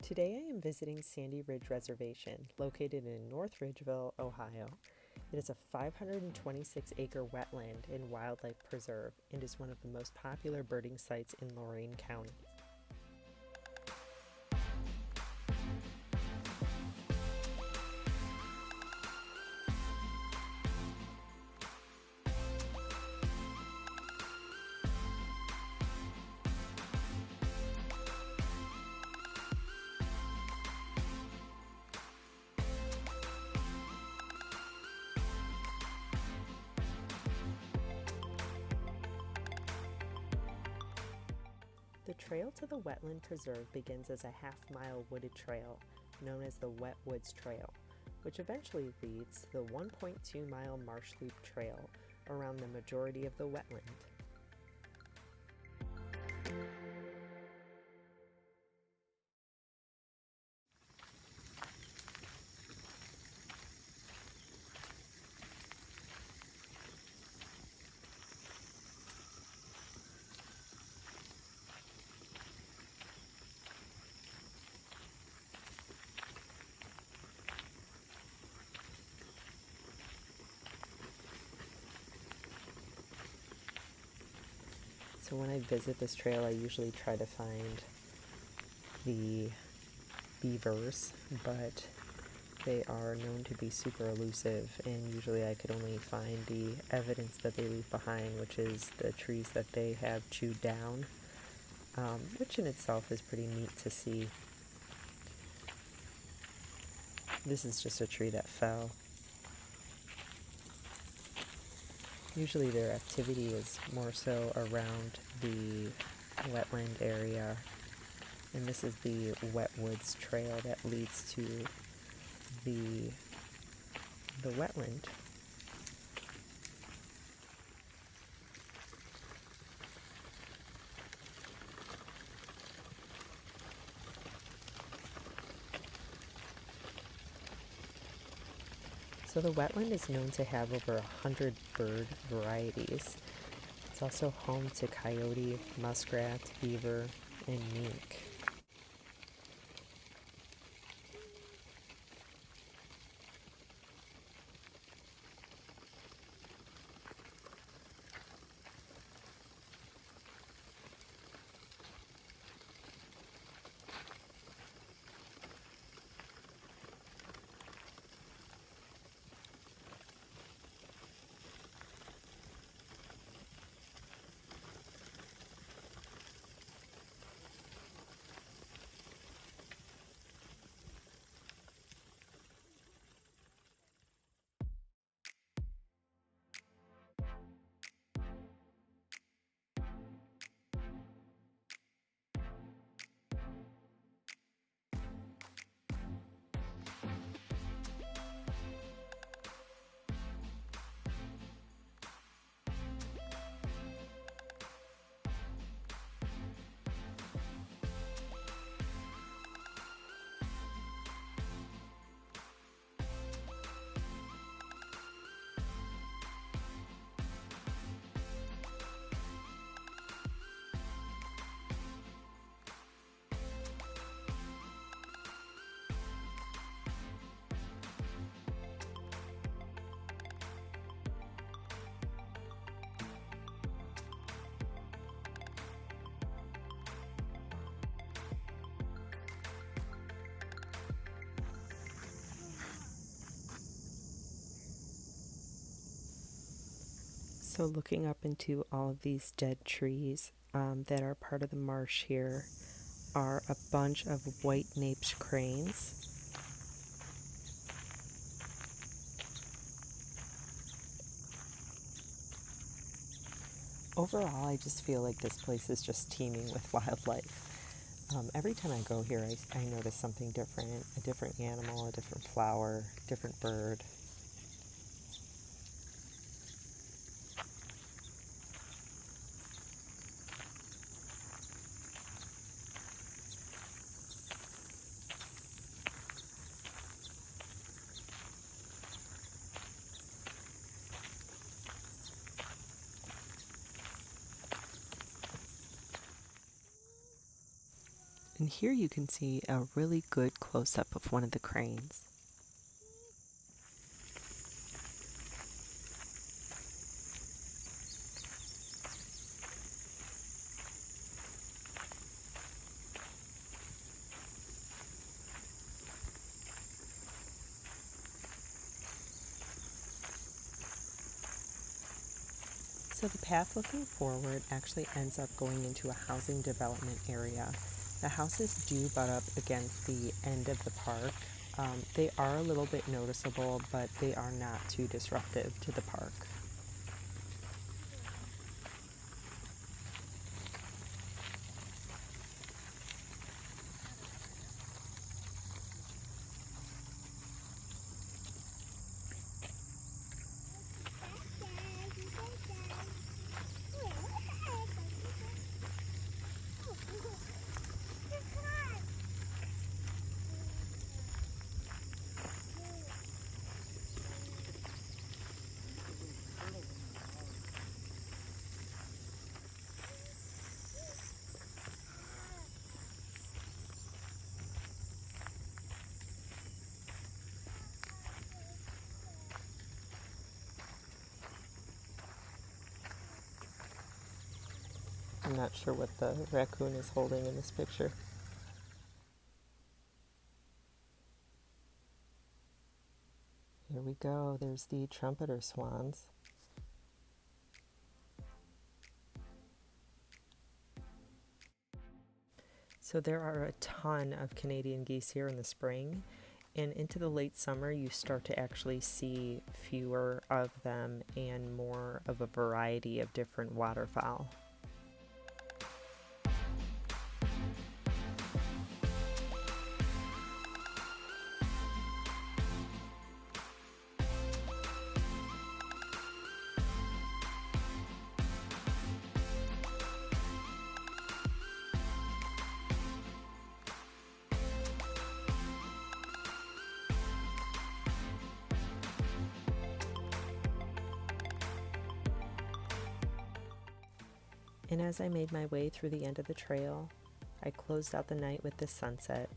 Today I am visiting Sandy Ridge Reservation, located in North Ridgeville, Ohio. It is a 526-acre wetland and wildlife preserve and is one of the most popular birding sites in Lorain County. The trail to the wetland preserve begins as a half-mile wooded trail known as the Wet Woods Trail, which eventually leads to the 1.2-mile Marsh Loop Trail around the majority of the wetland. So when I visit this trail, I usually try to find the beavers, but they are known to be super elusive, and usually I could only find the evidence that they leave behind, which is the trees that they have chewed down, which in itself is pretty neat to see. This is just a tree that fell. Usually their activity is more so around the wetland area, and this is the Wet Woods Trail that leads to the wetland. So the wetland is known to have over 100 bird varieties. It's also home to coyote, muskrat, beaver, and mink. So looking up into all of these dead trees that are part of the marsh here are a bunch of white-naped cranes. Overall, I just feel like this place is just teeming with wildlife. Every time I go here, I notice something different, a different animal, a different flower, different bird. And here you can see a really good close-up of one of the cranes. So the path looking forward actually ends up going into a housing development area. The houses do butt up against the end of the park. They are a little bit noticeable, but they are not too disruptive to the park. I'm not sure what the raccoon is holding in this picture. Here we go. There's the trumpeter swans. So there are a ton of Canadian geese here in the spring, and into the late summer you start to actually see fewer of them and more of a variety of different waterfowl. And as I made my way through the end of the trail, I closed out the night with the sunset,